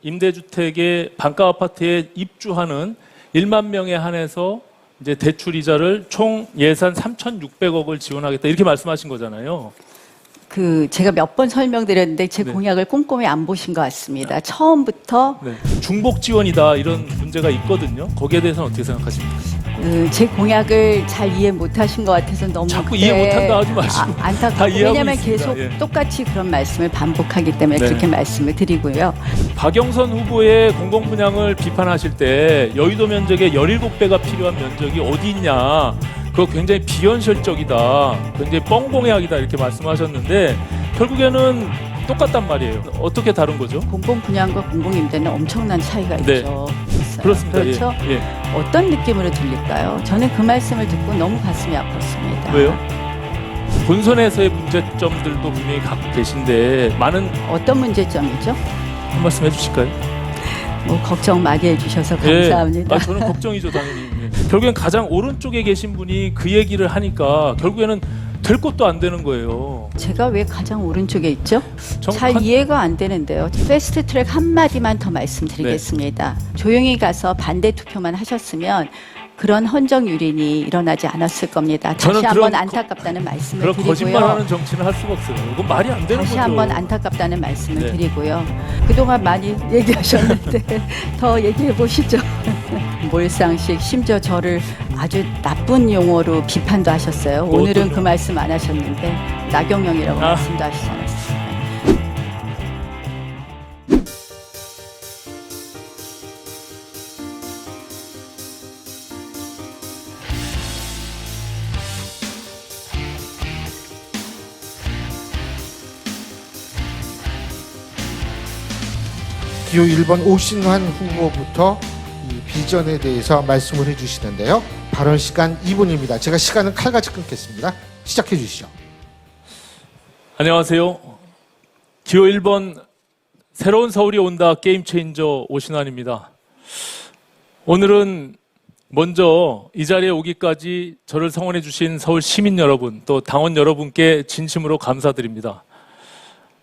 임대주택의 반가 아파트에 입주하는 1만 명에 한해서 이제 대출 이자를 총 예산 3,600억을 지원하겠다 이렇게 말씀하신 거잖아요. 제가 몇 번 설명드렸는데 제 네. 공약을 꼼꼼히 안 보신 것 같습니다. 처음부터 네. 중복 지원이다 이런 문제가 있거든요. 거기에 대해서는 어떻게 생각하십니까? 제 공약을 잘 이해 못하신 것 같아서 너무 자꾸 이해 못한다 하지 마시고 다 안타깝고 이해하고 왜냐하면 있습니다. 계속 예. 똑같이 그런 말씀을 반복하기 때문에 네. 그렇게 말씀을 드리고요. 박영선 후보의 공공분양을 비판하실 때 여의도 면적의 17배가 필요한 면적이 어디 있냐, 그거 굉장히 비현실적이다, 굉장히 뻥공약이다 이렇게 말씀하셨는데 결국에는 똑같단 말이에요. 어떻게 다른 거죠? 공공분양과 공공임대는 엄청난 차이가 네. 있죠. 그렇습니다. 그렇죠? 예. 어떤 느낌으로 들릴까요? 저는 그 말씀을 듣고 너무 가슴이 아팠습니다. 왜요? 본선에서의 문제점들도 분명히 갖고 계신데 많은 어떤 문제점이죠? 한 말씀 해주실까요? 뭐 걱정 많이 해주셔서 감사합니다. 예. 저는 걱정이죠 당연히. 예. 결국엔 가장 오른쪽에 계신 분이 그 얘기를 하니까 결국에는 될 것도 안 되는 거예요. 제가 왜 가장 오른쪽에 있죠? 잘 정확한- 이해가 안 되는데요. 패스트 트랙 한마디만 더 말씀드리겠습니다. 조용히 가서 반대 투표만 하셨으면 그런 헌정 유린이 일어나지 않았을 겁니다. 다시 저는 한번 그런 안타깝다는 말씀을 그런 드리고요. 거짓말하는 정치는 할 수가 없어요. 이건 말이 안 되는 다시 거죠. 한번 안타깝다는 말씀을 네. 드리고요. 그동안 많이 얘기하셨는데 더 얘기해 보시죠. 몰상식, 심지어 저를 아주 나쁜 용어로 비판도 하셨어요. 오늘은 어떤 그 말씀 안 하셨는데 나경영이라고 말씀도 하시지 않았습니까? 기호 1번 오신환 후보부터 이 비전에 대해서 말씀을 해주시는데요. 발언 시간 2분입니다. 제가 시간은 칼같이 끊겠습니다. 시작해 주시죠. 안녕하세요. 기호 1번 새로운 서울이 온다 게임 체인저 오신환입니다. 오늘은 먼저 이 자리에 오기까지 저를 성원해 주신 서울 시민 여러분, 또 당원 여러분께 진심으로 감사드립니다.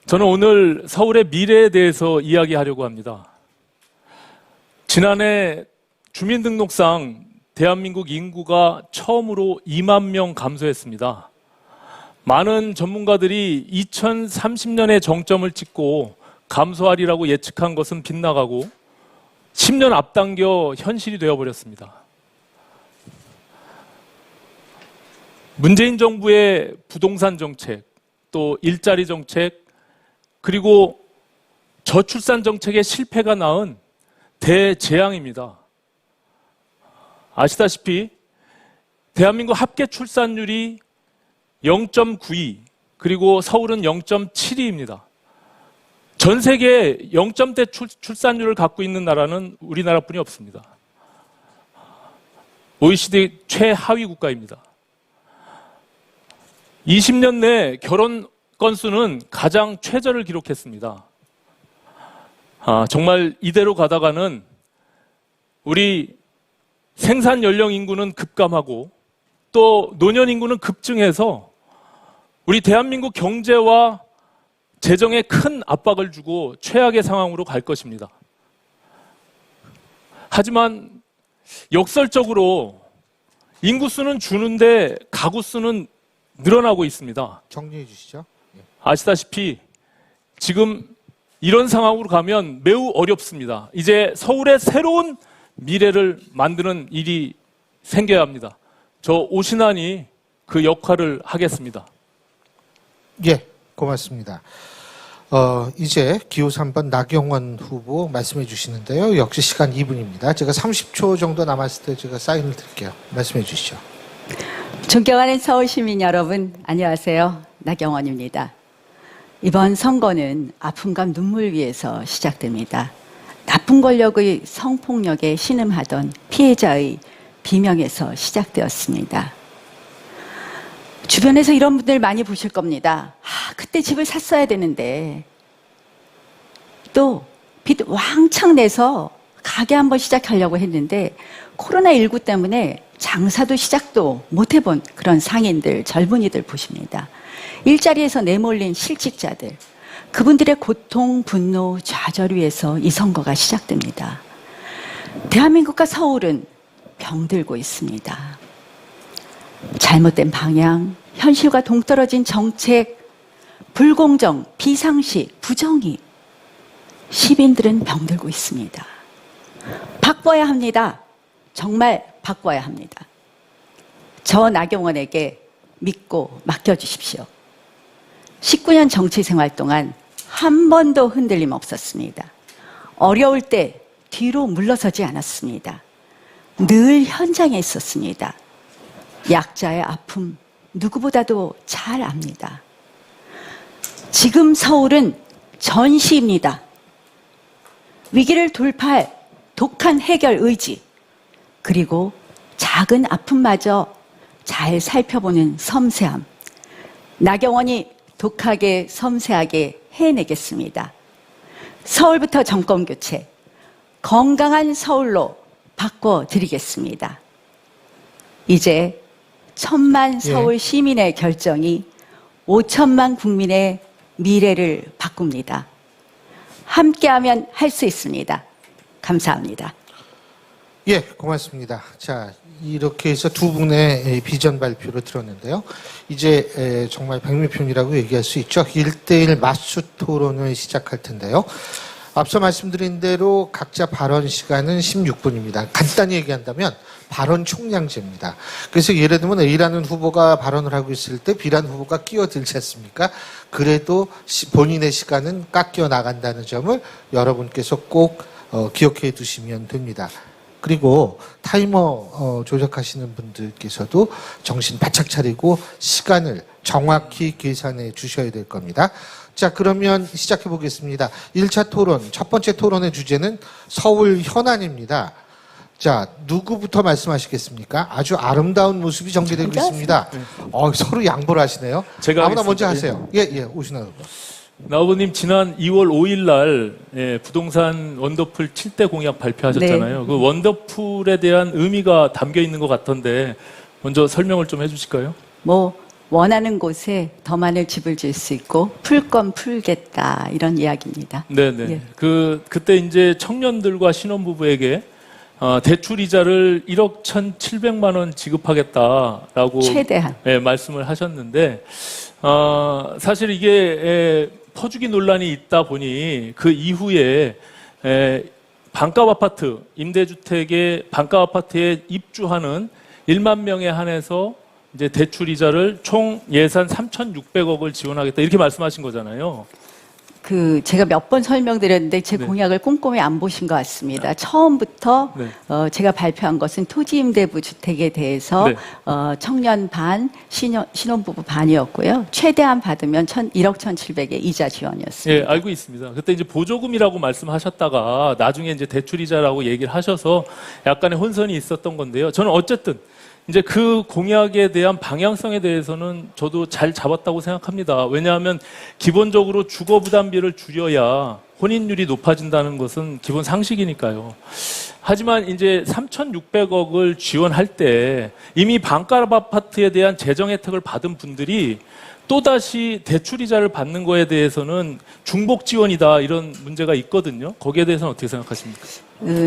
저는 오늘 서울의 미래에 대해서 이야기하려고 합니다. 지난해 주민등록상 대한민국 인구가 처음으로 2만 명 감소했습니다. 많은 전문가들이 2030년에 정점을 찍고 감소하리라고 예측한 것은 빗나가고 10년 앞당겨 현실이 되어버렸습니다. 문재인 정부의 부동산 정책, 또 일자리 정책, 그리고 저출산 정책의 실패가 낳은 대재앙입니다. 아시다시피 대한민국 합계 출산율이 0.92, 그리고 서울은 0.72입니다. 전 세계 0점대 출산율을 갖고 있는 나라는 우리나라뿐이 없습니다. OECD 최하위 국가입니다. 20년 내 결혼 건수는 가장 최저를 기록했습니다. 정말 이대로 가다가는 우리 생산 연령 인구는 급감하고 또 노년 인구는 급증해서 우리 대한민국 경제와 재정에 큰 압박을 주고 최악의 상황으로 갈 것입니다. 하지만 역설적으로 인구수는 주는데 가구수는 늘어나고 있습니다. 정리해 주시죠. 아시다시피 지금 이런 상황으로 가면 매우 어렵습니다. 이제 서울의 새로운 미래를 만드는 일이 생겨야 합니다. 저 오신환이 그 역할을 하겠습니다. 예, 고맙습니다. 이제 기호 3번 나경원 후보 말씀해 주시는데요. 역시 시간 2분입니다. 제가 30초 정도 남았을 때 제가 사인을 드릴게요. 말씀해 주시죠. 존경하는 서울 시민 여러분, 안녕하세요. 나경원입니다. 이번 선거는 아픔과 눈물 위에서 시작됩니다. 나쁜 권력의 성폭력에 신음하던 피해자의 비명에서 시작되었습니다. 주변에서 이런 분들 많이 보실 겁니다. 그때 집을 샀어야 되는데, 또 빚 왕창 내서 가게 한번 시작하려고 했는데 코로나19 때문에 장사도 시작도 못 해본 그런 상인들, 젊은이들 보십니다. 일자리에서 내몰린 실직자들, 그분들의 고통, 분노, 좌절 위에서 이 선거가 시작됩니다. 대한민국과 서울은 병들고 있습니다. 잘못된 방향, 현실과 동떨어진 정책, 불공정, 비상식, 부정의. 시민들은 병들고 있습니다. 바꿔야 합니다. 정말 바꿔야 합니다. 저 나경원에게 믿고 맡겨주십시오. 19년 정치 생활 동안 한 번도 흔들림 없었습니다. 어려울 때 뒤로 물러서지 않았습니다. 늘 현장에 있었습니다. 약자의 아픔 누구보다도 잘 압니다. 지금 서울은 전시입니다. 위기를 돌파할 독한 해결 의지, 그리고 작은 아픔마저 잘 살펴보는 섬세함. 나경원이 독하게 섬세하게 해내겠습니다. 서울부터 정권 교체, 건강한 서울로 바꿔드리겠습니다. 이제 1,000만 서울 시민의 결정이 5천만 국민의 미래를 바꿉니다. 함께하면 할 수 있습니다. 감사합니다. 예, 고맙습니다. 자, 이렇게 해서 두 분의 비전 발표를 들었는데요. 이제 정말 백미편이라고 얘기할 수 있죠. 1대1 맞수 토론을 시작할 텐데요. 앞서 말씀드린 대로 각자 발언 시간은 16분입니다. 간단히 얘기한다면 발언 총량제입니다. 그래서 예를 들면 A라는 후보가 발언을 하고 있을 때 B라는 후보가 끼어들지 않습니까? 그래도 본인의 시간은 깎여 나간다는 점을 여러분께서 꼭 기억해 두시면 됩니다. 그리고 타이머 조작하시는 분들께서도 정신 바짝 차리고 시간을 정확히 계산해 주셔야 될 겁니다. 자, 그러면 시작해 보겠습니다. 1차 토론, 첫 번째 토론의 주제는 서울 현안입니다. 자, 누구부터 말씀하시겠습니까? 아주 아름다운 모습이 전개되고 있습니다. 서로 양보를 하시네요. 제가 아무나 하겠습니다. 먼저 하세요. 예, 오신하 후보. 나 후보님 지난 2월 5일 날 부동산 원더풀 7대 공약 발표하셨잖아요. 네. 그 원더풀에 대한 의미가 담겨 있는 것 같던데 먼저 설명을 좀 해주실까요? 원하는 곳에 더 많은 집을 지을 수 있고 풀 건 풀겠다 이런 이야기입니다. 네네. 예. 그때 이제 청년들과 신혼부부에게 대출 이자를 1억 1,700만 원 지급하겠다라고 최대한. 말씀을 하셨는데 사실 이게 퍼주기 논란이 있다 보니 그 이후에 반값 아파트 임대주택의 반값 아파트에 입주하는 1만 명에 한해서 이제 대출 이자를 총 예산 3,600억을 지원하겠다 이렇게 말씀하신 거잖아요. 제가 몇 번 설명드렸는데 제 네. 공약을 꼼꼼히 안 보신 것 같습니다. 처음부터 네. 제가 발표한 것은 토지임대부 주택에 대해서 네. 청년 반, 신혼부부 반이었고요. 최대한 받으면 1억 1,700의 이자 지원이었습니다. 예, 알고 있습니다. 그때 이제 보조금이라고 말씀하셨다가 나중에 이제 대출이자라고 얘기를 하셔서 약간의 혼선이 있었던 건데요. 저는 어쨌든 이제 그 공약에 대한 방향성에 대해서는 저도 잘 잡았다고 생각합니다. 왜냐하면 기본적으로 주거 부담비를 줄여야 혼인율이 높아진다는 것은 기본 상식이니까요. 하지만 이제 3,600억을 지원할 때 이미 반값 아파트에 대한 재정 혜택을 받은 분들이 또다시 대출이자를 받는 거에 대해서는 중복 지원이다 이런 문제가 있거든요. 거기에 대해서는 어떻게 생각하십니까?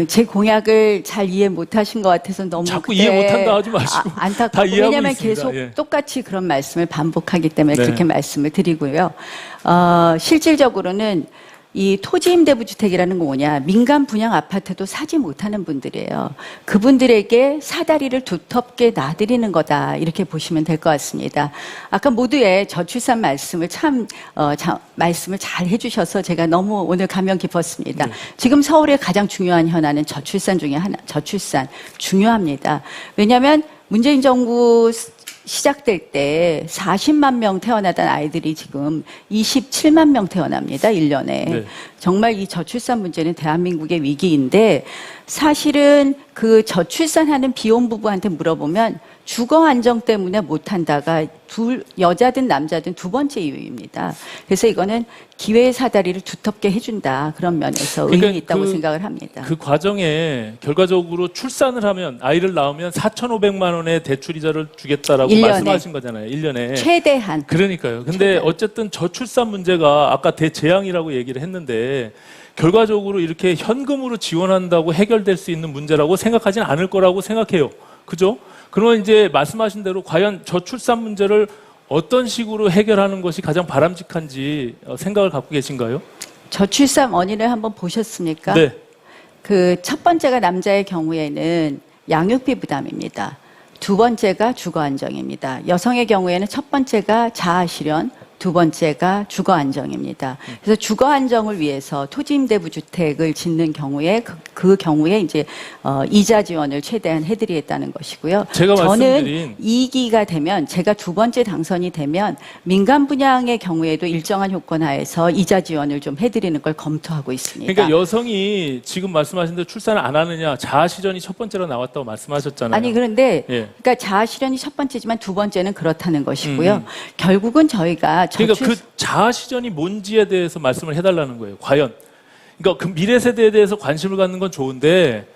제 공약을 잘 이해 못하신 것 같아서 너무 자꾸 이해 못한다 하지 마시고 다 안타깝고 이해하고 왜냐하면 있습니다. 계속 예. 똑같이 그런 말씀을 반복하기 때문에 네. 그렇게 말씀을 드리고요. 실질적으로는 이 토지임대부주택이라는 건 뭐냐, 민간 분양 아파트도 사지 못하는 분들이에요. 그분들에게 사다리를 두텁게 놔드리는 거다 이렇게 보시면 될 것 같습니다. 아까 모두의 저출산 말씀을 말씀을 잘 해주셔서 제가 너무 오늘 감명 깊었습니다. 네. 지금 서울의 가장 중요한 현안은 저출산 중에 하나, 저출산 중요합니다. 왜냐하면 문재인 정부 시작될 때 40만 명 태어나던 아이들이 지금 27만 명 태어납니다. 1년에. 네. 정말 이 저출산 문제는 대한민국의 위기인데 사실은 그 저출산하는 비혼부부한테 물어보면 주거 안정 때문에 못한다가 여자든 남자든 두 번째 이유입니다. 그래서 이거는 기회의 사다리를 두텁게 해준다. 그런 면에서 그러니까 의미 있다고 생각을 합니다. 그 과정에 결과적으로 출산을 하면 아이를 낳으면 4,500만 원의 대출이자를 주겠다라고 1년에. 말씀하신 거잖아요. 1년에. 최대한. 그러니까요. 근데 어쨌든 저출산 문제가 아까 대재앙이라고 얘기를 했는데 결과적으로 이렇게 현금으로 지원한다고 해결될 수 있는 문제라고 생각하지는 않을 거라고 생각해요. 그죠? 그러면 이제 말씀하신 대로 과연 저출산 문제를 어떤 식으로 해결하는 것이 가장 바람직한지 생각을 갖고 계신가요? 저출산 원인을 한번 보셨습니까? 네. 그 첫 번째가 남자의 경우에는 양육비 부담입니다. 두 번째가 주거 안정입니다. 여성의 경우에는 첫 번째가 자아 실현, 두 번째가 주거 안정입니다. 그래서 주거 안정을 위해서 토지임대부 주택을 짓는 경우에 그 경우에 이제 이자 지원을 최대한 해드리겠다는 것이고요. 제가 저는 말씀드린 2기가 되면 제가 두 번째 당선이 되면 민간 분양의 경우에도 일정한 요건 하에서 이자 지원을 좀 해드리는 걸 검토하고 있습니다. 그러니까 여성이 지금 말씀하신 대로 출산을 안 하느냐 자아 실현이 첫 번째로 나왔다고 말씀하셨잖아요. 아니 그런데 예. 그러니까 자아 실현이 첫 번째지만 두 번째는 그렇다는 것이고요. 결국은 저희가 그러니까 그 자아 실현이 뭔지에 대해서 말씀을 해달라는 거예요. 과연. 그러니까 그 미래 세대에 대해서 관심을 갖는 건 좋은데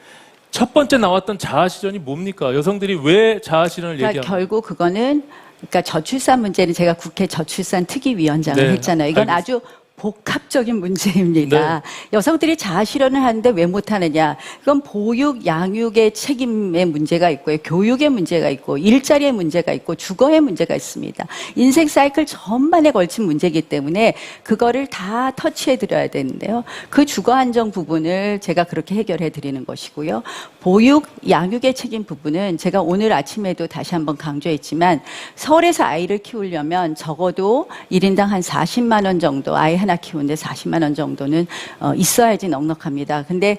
첫 번째 나왔던 자아 실현이 뭡니까? 여성들이 왜 자아 실현을 그러니까 얘기하는 결국 그거는 그러니까 저출산 문제는 제가 국회 저출산 특위위원장을 네, 했잖아요. 이건 알겠습니다. 아주 복합적인 문제입니다. 네. 여성들이 자아 실현을 하는데 왜 못하느냐? 그건 보육, 양육의 책임의 문제가 있고요. 교육의 문제가 있고 일자리의 문제가 있고 주거의 문제가 있습니다. 인생 사이클 전반에 걸친 문제이기 때문에 그거를 다 터치해 드려야 되는데요. 그 주거 안정 부분을 제가 그렇게 해결해 드리는 것이고요. 보육, 양육의 책임 부분은 제가 오늘 아침에도 다시 한번 강조했지만 서울에서 아이를 키우려면 적어도 1인당 한 40만 원 정도 아이 하나 키우는데 40만 원 정도는 있어야지 넉넉합니다. 근데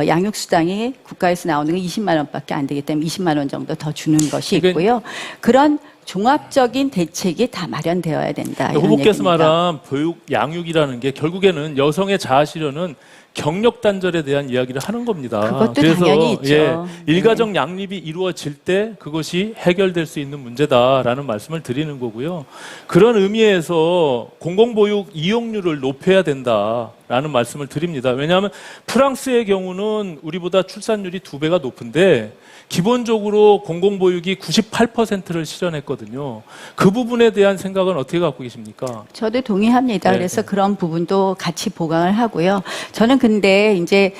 양육수당이 국가에서 나오는 건 20만 원밖에 안 되기 때문에 20만 원 정도 더 주는 것이 있고요. 그런 종합적인 대책이 다 마련되어야 된다. 이런 후보께서 얘기입니다. 말한 보육, 양육이라는 게 결국에는 여성의 자아 실현은 경력 단절에 대한 이야기를 하는 겁니다. 그것도 그래서 당연히 있죠. 일가정 양립이 이루어질 때 그것이 해결될 수 있는 문제다라는 말씀을 드리는 거고요. 그런 의미에서 공공보육 이용률을 높여야 된다라는 말씀을 드립니다. 왜냐하면 프랑스의 경우는 우리보다 출산율이 2배가 높은데 기본적으로 공공보육이 98%를 실현했거든요. 그 부분에 대한 생각은 어떻게 갖고 계십니까? 저도 동의합니다. 네, 그래서 네. 그런 부분도 같이 보강을 하고요. 저는 근데 이제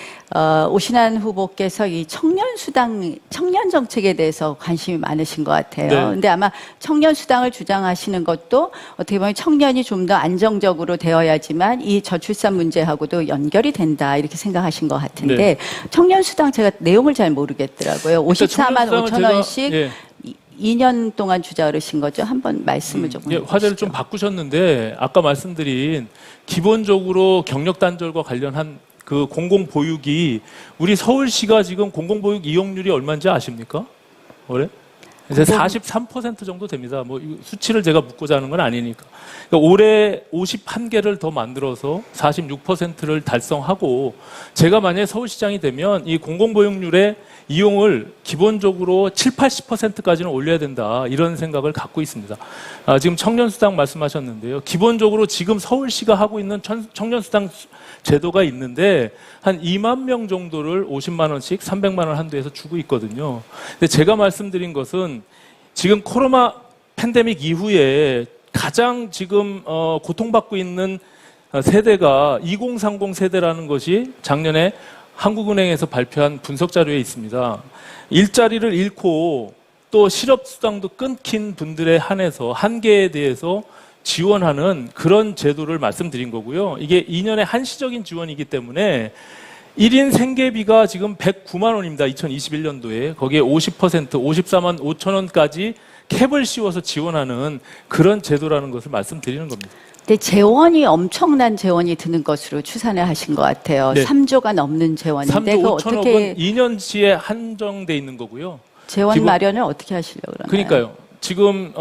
오신환 후보께서 이 청년 정책에 대해서 관심이 많으신 것 같아요. 네. 근데 아마 청년 수당을 주장하시는 것도 어떻게 보면 청년이 좀 더 안정적으로 되어야지만 이 저출산 문제하고도 연결이 된다 이렇게 생각하신 것 같은데 네. 청년 수당 제가 내용을 잘 모르겠더라고요. 54만 5천 원씩 예. 2년 동안 주자 그러신 거죠? 한번 말씀을 조금 화제를 해주시죠. 좀 바꾸셨는데 아까 말씀드린 기본적으로 경력 단절과 관련한 그 공공보육이 우리 서울시가 지금 공공보육 이용률이 얼마인지 아십니까? 올해? 이제 43% 정도 됩니다. 뭐 수치를 제가 묻고자 하는 건 아니니까. 그러니까 올해 51개를 더 만들어서 46%를 달성하고 제가 만약에 서울시장이 되면 이 공공보육률의 이용을 기본적으로 7, 80%까지는 올려야 된다. 이런 생각을 갖고 있습니다. 지금 청년수당 말씀하셨는데요. 기본적으로 지금 서울시가 하고 있는 청년수당 제도가 있는데 한 2만 명 정도를 50만 원씩 300만 원 한도에서 주고 있거든요. 근데 제가 말씀드린 것은 지금 코로나 팬데믹 이후에 가장 지금 고통받고 있는 세대가 2030 세대라는 것이 작년에 한국은행에서 발표한 분석 자료에 있습니다. 일자리를 잃고 또 실업수당도 끊긴 분들에 한해서 한계에 대해서 지원하는 그런 제도를 말씀드린 거고요. 이게 2년의 한시적인 지원이기 때문에 1인 생계비가 지금 109만 원입니다. 2021년도에. 거기에 50%, 54만 5천 원까지 캡을 씌워서 지원하는 그런 제도라는 것을 말씀드리는 겁니다. 근데 재원이 엄청난 재원이 드는 것으로 추산을 하신 것 같아요. 네. 3조가 넘는 재원인데 3조 그 5천억은 어떻게 2년치에 한정돼 있는 거고요. 재원 기본- 마련을 어떻게 하시려고 그러나요? 그러니까요. 지금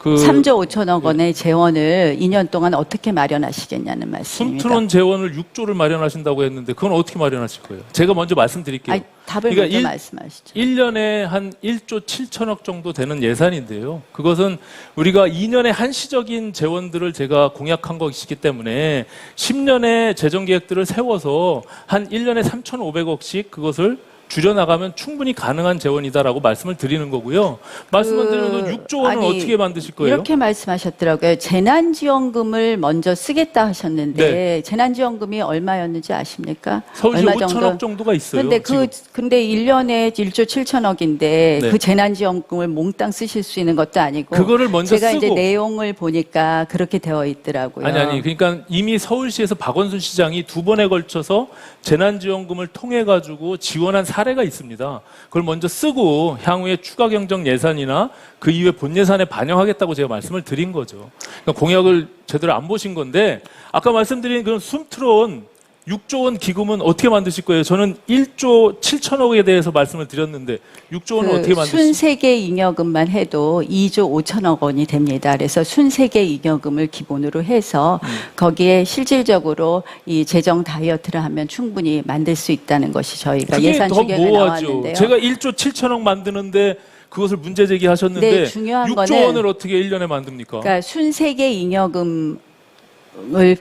그 3조 5천억 원의 재원을 2년 동안 어떻게 마련하시겠냐는 말씀입니다. 숨트론 재원을 6조를 마련하신다고 했는데 그건 어떻게 마련하실 거예요? 제가 먼저 말씀드릴게요. 아니, 답을 그러니까 먼저 말씀하시죠. 1년에 한 1조 7천억 정도 되는 예산인데요. 그것은 우리가 2년의 한시적인 재원들을 제가 공약한 것이기 때문에 10년의 재정 계획들을 세워서 한 1년에 3,500억씩 그것을 줄여나가면 충분히 가능한 재원이다라고 말씀을 드리는 거고요. 말씀을 드리면 6조 원은 아니, 어떻게 만드실 거예요? 이렇게 말씀하셨더라고요. 재난지원금을 먼저 쓰겠다 하셨는데 네. 재난지원금이 얼마였는지 아십니까? 서울시 얼마 5천억 정도가 있어요. 근데 지금. 근데 1년에 1조 7천억인데 네. 그 재난지원금을 몽땅 쓰실 수 있는 것도 아니고 그거를 먼저 제가 이제 쓰고. 내용을 보니까 그렇게 되어 있더라고요. 아니 그러니까 이미 서울시에서 박원순 시장이 2번에 걸쳐서 재난지원금을 통해 가지고 지원한 사례가 있습니다. 그걸 먼저 쓰고 향후에 추가 경정 예산이나 그 이후에 본 예산에 반영하겠다고 제가 말씀을 드린 거죠. 그러니까 공약을 제대로 안 보신 건데 아까 말씀드린 그런 숨트론 6조 원 기금은 어떻게 만드실 거예요? 저는 1조 7천억에 대해서 말씀을 드렸는데 6조 원은 어떻게 만드실 거예요? 순세계 잉여금만 해도 2조 5천억 원이 됩니다. 그래서 순세계 잉여금을 기본으로 해서 거기에 실질적으로 이 재정 다이어트를 하면 충분히 만들 수 있다는 것이 저희가 그게 예산 더 추경에 모호하죠. 나왔는데요. 제가 1조 7천억 만드는데 그것을 문제 제기하셨는데 네, 중요한 6조 거는 원을 어떻게 1년에 만듭니까? 그러니까 순세계 잉여금을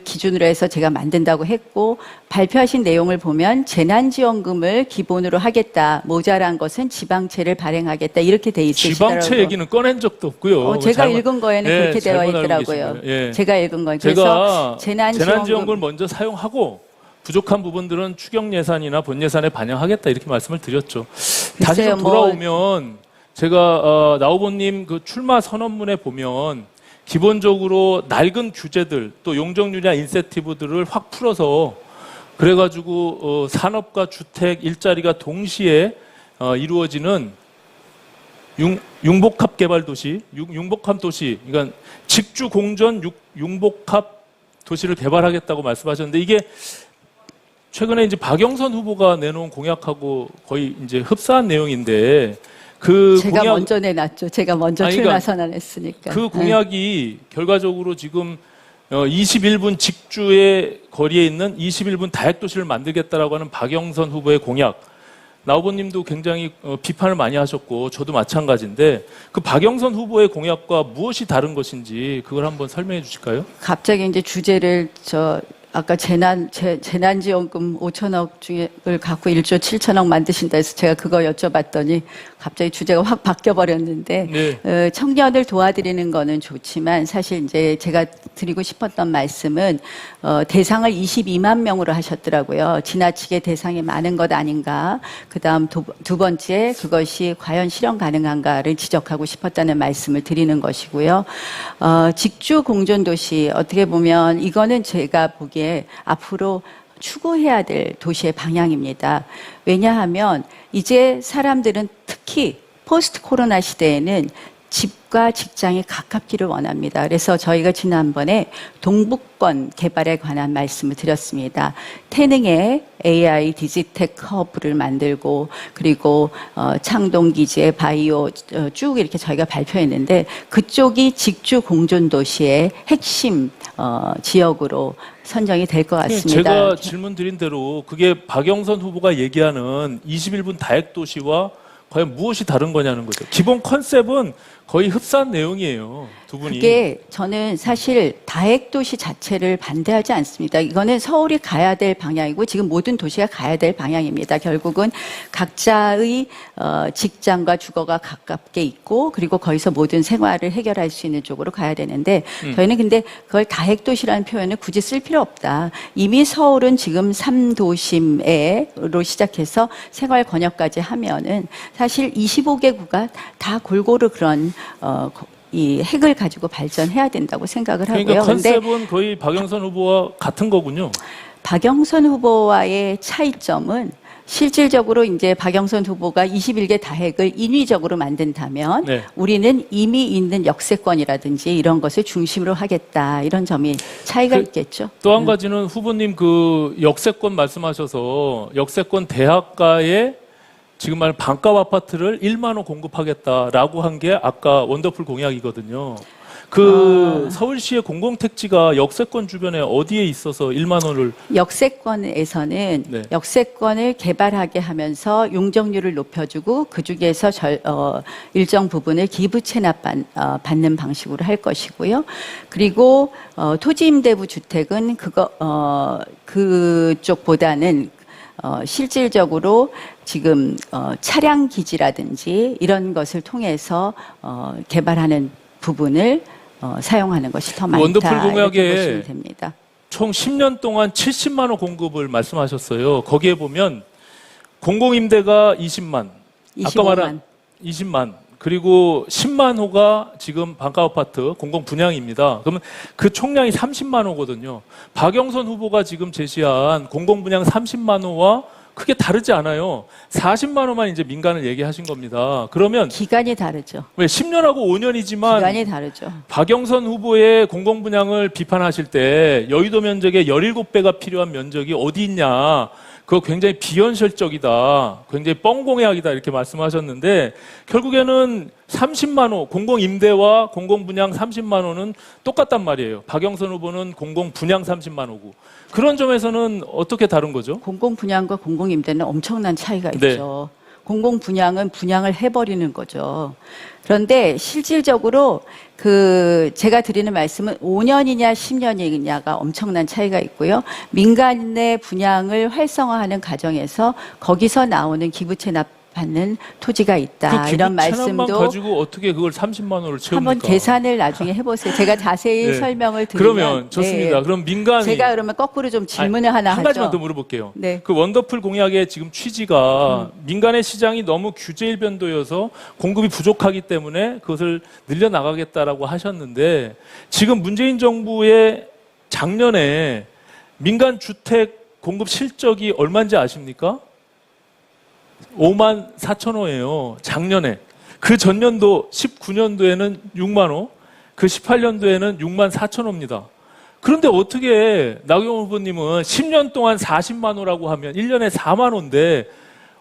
기준으로 해서 제가 만든다고 했고 발표하신 내용을 보면 재난지원금을 기본으로 하겠다. 모자란 것은 지방채를 발행하겠다. 이렇게 돼 있으시더라고요. 지방채 얘기는 꺼낸 적도 없고요. 제가 잘못- 읽은 거에는 예, 그렇게 되어 잘못 알고 있더라고요. 계신 거예요. 예. 제가 읽은 거예요. 제가 그래서 재난지원금을 먼저 사용하고 부족한 부분들은 추경 예산이나 본 예산에 반영하겠다 이렇게 말씀을 드렸죠. 다시 글쎄요, 좀 돌아오면 제가 나우보님 그 출마 선언문에 보면 기본적으로 낡은 규제들 또 용적률이나 인센티브들을 확 풀어서 그래가지고 산업과 주택 일자리가 동시에 이루어지는 융복합 개발 도시, 융복합 도시, 그러니까 직주 공전 융복합 도시를 개발하겠다고 말씀하셨는데 이게 최근에 이제 박영선 후보가 내놓은 공약하고 거의 이제 흡사한 내용인데 그 제가 공약 먼저 내놨죠. 제가 먼저 아니, 출마 그러니까 선언했으니까. 그 공약이 결과적으로 지금 21분 직주의 거리에 있는 21분 다핵도시를 만들겠다라고 하는 박영선 후보의 공약. 나우보님도 굉장히 비판을 많이 하셨고 저도 마찬가지인데 그 박영선 후보의 공약과 무엇이 다른 것인지 그걸 한번 설명해 주실까요? 갑자기 이제 주제를 아까 재난지원금 5천억 중에를 갖고 1조 7천억 만드신다 해서 제가 그거 여쭤봤더니 갑자기 주제가 확 바뀌어버렸는데 네. 청년을 도와드리는 거는 좋지만 사실 이제 제가 드리고 싶었던 말씀은 대상을 22만 명으로 하셨더라고요. 지나치게 대상이 많은 것 아닌가. 그다음 두 번째 그것이 과연 실현 가능한가를 지적하고 싶었다는 말씀을 드리는 것이고요. 직주 공존도시 어떻게 보면 이거는 제가 보기에 앞으로 추구해야 될 도시의 방향입니다. 왜냐하면 이제 사람들은 특히 포스트 코로나 시대에는 집과 직장이 가깝기를 원합니다. 그래서 저희가 지난번에 동북권 개발에 관한 말씀을 드렸습니다. 태능에 AI 디지텍 허브를 만들고 그리고 창동기지에 바이오 쭉 이렇게 저희가 발표했는데 그쪽이 직주 공존 도시의 핵심 지역으로 선정이 될 것 같습니다. 제가 질문 드린 대로 그게 박영선 후보가 얘기하는 21분 다핵도시와 과연 무엇이 다른 거냐는 거죠. 기본 컨셉은 거의 흡사한 내용이에요. 두 분이. 그게 저는 사실 다핵도시 자체를 반대하지 않습니다. 이거는 서울이 가야 될 방향이고 지금 모든 도시가 가야 될 방향입니다. 결국은 각자의 직장과 주거가 가깝게 있고 그리고 거기서 모든 생활을 해결할 수 있는 쪽으로 가야 되는데 저희는 근데 그걸 다핵도시라는 표현을 굳이 쓸 필요 없다. 이미 서울은 지금 3도심으로 시작해서 생활 권역까지 하면은 사실 25개구가 다 골고루 그런 이 핵을 가지고 발전해야 된다고 생각을 하고요. 그러니까 근데 컨셉은 거의 박영선 후보와 같은 거군요. 박영선 후보와의 차이점은 실질적으로 이제 박영선 후보가 21개 다핵을 인위적으로 만든다면 네. 우리는 이미 있는 역세권이라든지 이런 것을 중심으로 하겠다. 이런 점이 차이가 있겠죠. 또 한 가지는 후보님 그 역세권 말씀하셔서 역세권 대학가에 지금 말 반값 아파트를 1만 원 공급하겠다라고 한 게 아까 원더풀 공약이거든요. 그 서울시의 공공택지가 역세권 주변에 어디에 있어서 1만 원을 역세권에서는 네. 역세권을 개발하게 하면서 용적률을 높여주고 그 중에서 일정 부분을 기부 체납 받는 방식으로 할 것이고요. 그리고 토지임대부 주택은 그쪽보다는 실질적으로 지금 차량 기지라든지 이런 것을 통해서 개발하는 부분을 사용하는 것이 더 많다. 원더풀 이렇게 공약에 보시면 됩니다. 총 10년 동안 70만 호 공급을 말씀하셨어요. 거기에 보면 공공임대가 20만, 아까 25만. 말한 20만, 그리고 10만 호가 지금 반가아파트 공공분양입니다. 그러면 그 총량이 30만 호거든요. 박영선 후보가 지금 제시한 공공분양 30만 호와 크게 다르지 않아요. 40만 호만 이제 민간을 얘기하신 겁니다. 그러면 기간이 다르죠. 왜 10년하고 5년이지만 기간이 다르죠. 박영선 후보의 공공분양을 비판하실 때 여의도 면적의 17배가 필요한 면적이 어디 있냐. 그거 굉장히 비현실적이다. 굉장히 뻥공약이다. 이렇게 말씀하셨는데 결국에는 30만 호, 공공임대와 공공분양 30만 호는 똑같단 말이에요. 박영선 후보는 공공분양 30만 호고. 그런 점에서는 어떻게 다른 거죠? 공공분양과 공공임대는 엄청난 차이가 네. 있죠. 공공분양은 분양을 해버리는 거죠. 그런데 실질적으로 제가 드리는 말씀은 5년이냐 10년이냐가 엄청난 차이가 있고요. 민간의 분양을 활성화하는 과정에서 거기서 나오는 기부채납 받는 토지가 있다. 이런 말씀도 가지고 어떻게 그걸 30만 원을 채웁니까? 한번 계산을 나중에 해보세요. 제가 자세히 네. 설명을 드리면 그러면 좋습니다. 네. 그럼 민간이 제가 그러면 거꾸로 좀 질문을 하나 한 하죠. 가지만 더 물어볼게요. 네. 그 원더풀 공약의 지금 취지가 민간의 시장이 너무 규제 일변도여서 공급이 부족하기 때문에 그것을 늘려나가겠다라고 하셨는데 지금 문재인 정부의 작년에 민간 주택 공급 실적이 얼마인지 아십니까? 5만 4천 호예요. 작년에. 그 전년도 19년도에는 6만 호, 그 18년도에는 6만 4천 호입니다. 그런데 어떻게 나경원 후보님은 10년 동안 40만 호라고 하면 1년에 4만 호인데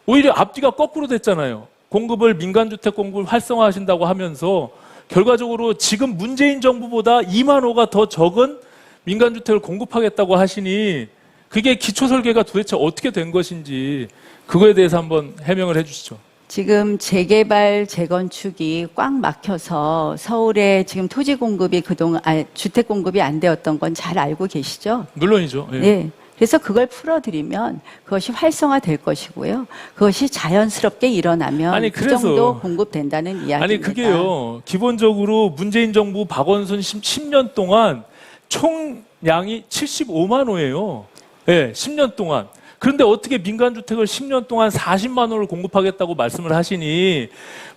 오히려 앞뒤가 거꾸로 됐잖아요. 공급을 민간주택 공급을 활성화하신다고 하면서 결과적으로 지금 문재인 정부보다 2만 호가 더 적은 민간주택을 공급하겠다고 하시니 그게 기초설계가 도대체 어떻게 된 것인지 그거에 대해서 한번 해명을 해주시죠. 지금 재개발, 재건축이 꽉 막혀서 서울에 지금 토지 공급이 그동안, 주택 공급이 안 되었던 건 잘 알고 계시죠? 물론이죠. 예. 네. 그래서 그걸 풀어드리면 그것이 활성화될 것이고요. 그것이 자연스럽게 일어나면 아니, 그 그래서- 정도 공급된다는 이야기입니다. 아니 그게요. 기본적으로 문재인 정부 박원순 10년 동안 총량이 75만 호예요. 예, 10년 동안. 그런데 어떻게 민간주택을 10년 동안 40만 호를 공급하겠다고 말씀을 하시니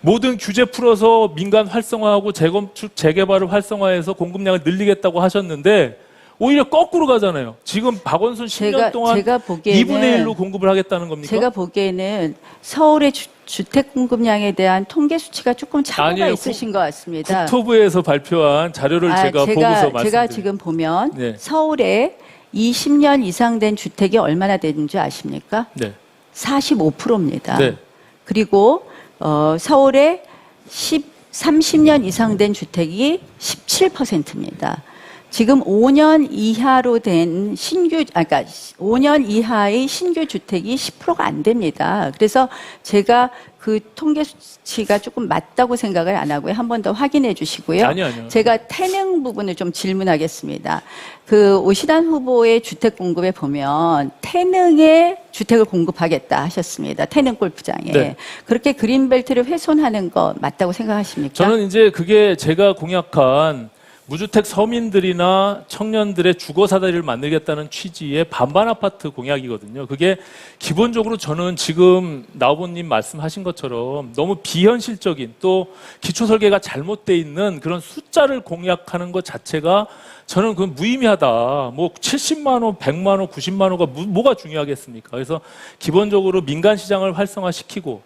모든 규제 풀어서 민간 활성화하고 재건축, 재개발을 활성화해서 공급량을 늘리겠다고 하셨는데 오히려 거꾸로 가잖아요. 지금 박원순 10년 동안 제가 보기에는 2분의 1로 공급을 하겠다는 겁니까? 제가 보기에는 서울의 주택 공급량에 대한 통계 수치가 조금 착오가 아니에요. 있으신 것 같습니다. 국토부에서 발표한 자료를 제가 보고서 말씀드립니다. 제가 지금 보면 네. 서울에 20년 이상 된 주택이 얼마나 되는지 아십니까? 네. 45%입니다. 네. 그리고 서울에 30년 이상 된 주택이 17%입니다. 지금 5년 이하로 된 그러니까 5년 이하의 신규 주택이 10%가 안 됩니다. 그래서 제가 그 통계 수치가 조금 맞다고 생각을 안 하고요. 한 번 더 확인해 주시고요. 아니요. 제가 태릉 부분을 좀 질문하겠습니다. 그 오신환 후보의 주택 공급에 보면 태릉에 주택을 공급하겠다 하셨습니다. 태릉 골프장에. 네. 그렇게 그린벨트를 훼손하는 거 맞다고 생각하십니까? 저는 이제 그게 제가 공약한 무주택 서민들이나 청년들의 주거 사다리를 만들겠다는 취지의 반반 아파트 공약이거든요. 그게 기본적으로 저는 지금 나 후보님 말씀하신 것처럼 너무 비현실적인 또 기초 설계가 잘못돼 있는 그런 숫자를 공약하는 것 자체가 저는 그건 무의미하다. 뭐 70만 호, 100만 호, 90만 호가 뭐가 중요하겠습니까? 그래서 기본적으로 민간 시장을 활성화시키고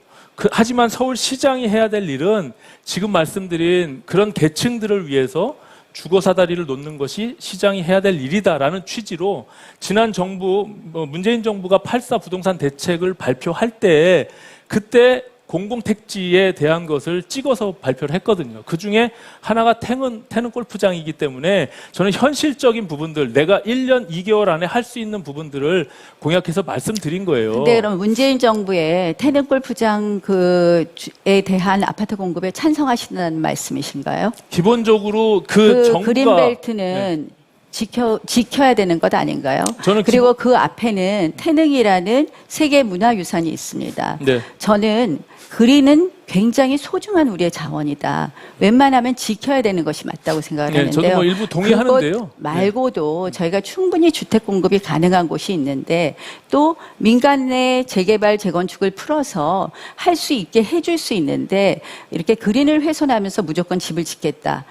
하지만 서울시장이 해야 될 일은 지금 말씀드린 그런 계층들을 위해서 주거 사다리를 놓는 것이 시장이 해야 될 일이다라는 취지로 지난 정부 문재인 정부가 8.4 부동산 대책을 발표할 때 그때 공공택지에 대한 것을 찍어서 발표를 했거든요. 그 중에 하나가 태릉 골프장이기 때문에 저는 현실적인 부분들, 내가 1년 2개월 안에 할 수 있는 부분들을 공약해서 말씀드린 거예요. 근데 그럼 문재인 정부의 태릉 골프장 그에 대한 아파트 공급에 찬성하신다는 말씀이신가요? 기본적으로 그 정부가 그린벨트는 지켜야 되는 것 아닌가요? 저는 그리고 그 앞에는 태릉이라는 세계 문화유산이 있습니다. 네. 저는 그린은 굉장히 소중한 우리의 자원이다. 웬만하면 지켜야 되는 것이 맞다고 생각을 네, 하는데요. 저도 뭐 일부 동의하는데요. 그것 말고도 저희가 충분히 주택 공급이 가능한 곳이 있는데 또 민간의 재개발, 재건축을 풀어서 할 수 있게 해줄 수 있는데 이렇게 그린을 훼손하면서 무조건 집을 짓겠다.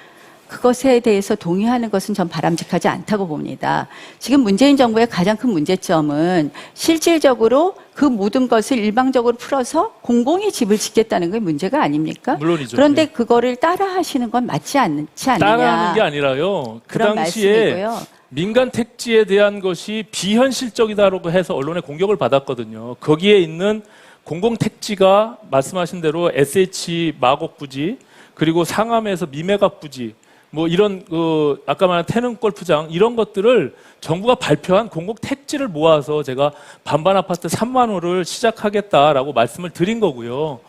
그것에 대해서 동의하는 것은 전 바람직하지 않다고 봅니다. 지금 문재인 정부의 가장 큰 문제점은 실질적으로 그 모든 것을 일방적으로 풀어서 공공이 집을 짓겠다는 게 문제가 아닙니까? 물론이죠. 그런데 네. 그거를 따라 하시는 건 맞지 않지 않느냐. 따라하는 게 아니라요. 그 그런 당시에 말씀이고요. 민간 택지에 대한 것이 비현실적이다라고 해서 언론의 공격을 받았거든요. 거기에 있는 공공 택지가 말씀하신 대로 SH 마곡 부지, 그리고 상암에서 미매각 부지, 뭐 이런 아까 말한 태릉 골프장 이런 것들을 정부가 발표한 공공 택지를 모아서 제가 반반 아파트 3만 호를 시작하겠다라고 말씀을 드린 거고요.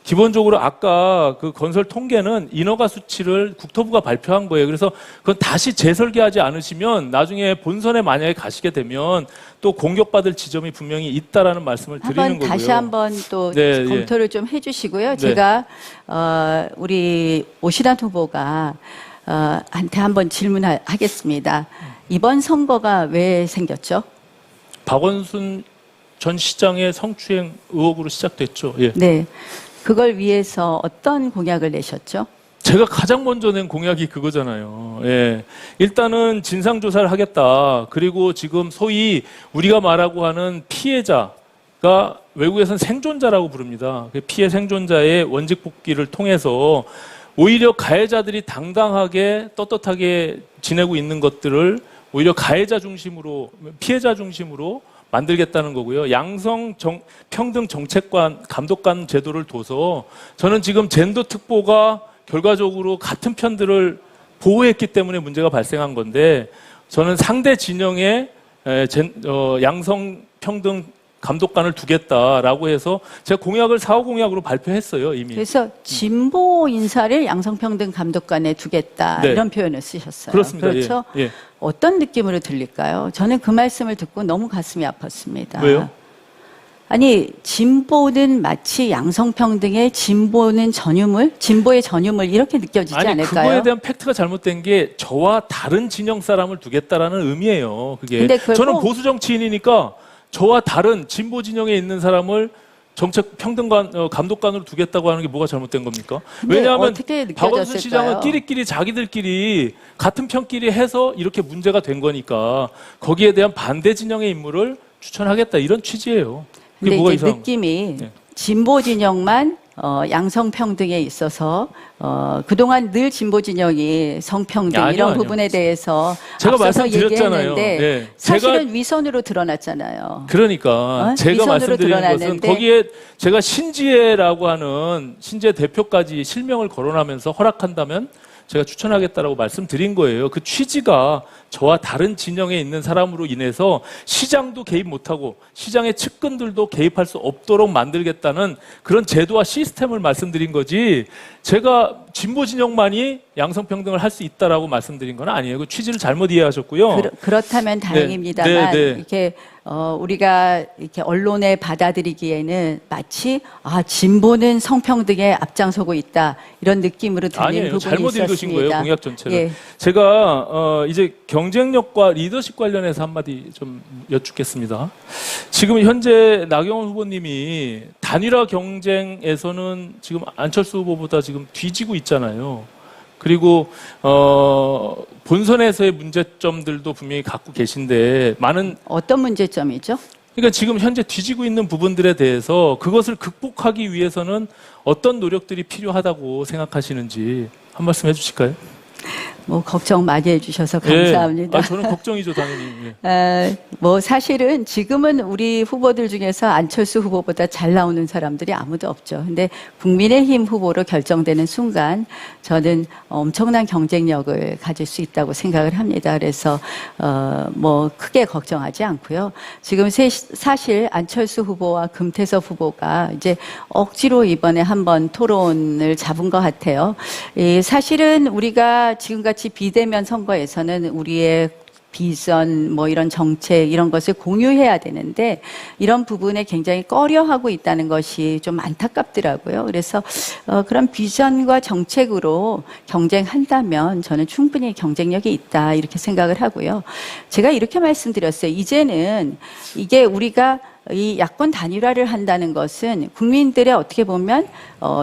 기본적으로 아까 그 건설 통계는 인허가 수치를 국토부가 발표한 거예요. 그래서 그건 다시 재설계하지 않으시면 나중에 본선에 만약에 가시게 되면 또 공격받을 지점이 분명히 있다라는 말씀을 드리는 한번 거고요. 다시 한번 또 네, 검토를 좀 해주시고요. 네. 제가 우리 오신환 후보가 한테 한번 질문하겠습니다. 이번 선거가 왜 생겼죠? 박원순 전 시장의 성추행 의혹으로 시작됐죠. 예. 네, 그걸 위해서 어떤 공약을 내셨죠? 제가 가장 먼저 낸 공약이 그거잖아요. 예. 일단은 진상조사를 하겠다. 그리고 지금 소위 우리가 말하고 하는 피해자가 외국에서는 생존자라고 부릅니다. 그 피해 생존자의 원직 복귀를 통해서 오히려 가해자들이 당당하게 떳떳하게 지내고 있는 것들을 오히려 가해자 중심으로, 피해자 중심으로 만들겠다는 거고요. 평등 정책관, 감독관 제도를 둬서 저는 지금 젠더 특보가 결과적으로 같은 편들을 보호했기 때문에 문제가 발생한 건데 저는 상대 진영에 양성 평등 감독관을 두겠다라고 해서 제가 공약을 4호 공약으로 발표했어요, 이미. 그래서 진보 인사를 양성평등 감독관에 두겠다 네. 이런 표현을 쓰셨어요. 그렇습니다. 그렇죠? 예. 예. 어떤 느낌으로 들릴까요? 저는 그 말씀을 듣고 너무 가슴이 아팠습니다. 왜요? 아니, 진보는 마치 양성평등의 진보는 전유물, 진보의 전유물 이렇게 느껴지지 아니, 않을까요? 그거에 대한 팩트가 잘못된 게 저와 다른 진영 사람을 두겠다라는 의미예요. 그게. 근데 그걸 저는 꼭- 보수 정치인이니까 저와 다른 진보 진영에 있는 사람을 정책 평등관 감독관으로 두겠다고 하는 게 뭐가 잘못된 겁니까? 근데 왜냐하면 어떻게 박원순 느껴졌을까요? 시장은 끼리끼리 자기들끼리 같은 편끼리 해서 이렇게 문제가 된 거니까 거기에 대한 반대 진영의 인물을 추천하겠다 이런 취지예요. 그게 근데 뭐가 이제 이상? 느낌이 네. 진보 진영만 양성평등에 있어서 그동안 늘 진보 진영이 성평등 아니요, 이런 아니요. 부분에 대해서 제가 앞서서 말씀드렸잖아요. 얘기했는데 네. 사실은 위선으로 드러났잖아요. 그러니까 제가 위선으로 말씀드리는 것은 드러났는데. 거기에 제가 신지혜라고 하는 신지혜 대표까지 실명을 거론하면서 허락한다면 제가 추천하겠다라고 말씀드린 거예요. 그 취지가 저와 다른 진영에 있는 사람으로 인해서 시장도 개입 못하고 시장의 측근들도 개입할 수 없도록 만들겠다는 그런 제도와 시스템을 말씀드린 거지 제가 진보 진영만이 양성평등을 할 수 있다라고 말씀드린 건 아니에요. 그 취지를 잘못 이해하셨고요. 그렇다면 다행입니다만 네, 네. 이렇게 우리가 이렇게 언론에 받아들이기에는 마치 진보는 성평등에 앞장서고 있다 이런 느낌으로 들리는 아니에요. 부분이 잘못 있었습니다. 읽으신 거예요. 공약 전체를. 예. 제가 이제 경쟁력과 리더십 관련해서 한마디 좀 여쭙겠습니다. 지금 현재 나경원 후보님이 단일화 경쟁에서는 지금 안철수 후보보다 지금 뒤지고 있잖아요. 그리고 본선에서의 문제점들도 분명히 갖고 계신데 많은 어떤 문제점이죠? 그러니까 지금 현재 뒤지고 있는 부분들에 대해서 그것을 극복하기 위해서는 어떤 노력들이 필요하다고 생각하시는지 한 말씀 해주실까요? 뭐 걱정 많이 해주셔서 예. 감사합니다. 저는 걱정이죠, 당연히. 예. 뭐 사실은 지금은 우리 후보들 중에서 안철수 후보보다 잘 나오는 사람들이 아무도 없죠. 근데 국민의힘 후보로 결정되는 순간 저는 엄청난 경쟁력을 가질 수 있다고 생각을 합니다. 그래서 뭐 크게 걱정하지 않고요. 지금 사실 안철수 후보와 금태섭 후보가 이제 억지로 이번에 한번 토론을 잡은 것 같아요. 사실은 우리가 지금같이 비대면 선거에서는 우리의 비전, 뭐 이런 정책, 이런 것을 공유해야 되는데 이런 부분에 굉장히 꺼려하고 있다는 것이 좀 안타깝더라고요. 그래서 그런 비전과 정책으로 경쟁한다면 저는 충분히 경쟁력이 있다 이렇게 생각을 하고요. 제가 이렇게 말씀드렸어요. 이제는 이게 우리가 이 야권 단일화를 한다는 것은 국민들의 어떻게 보면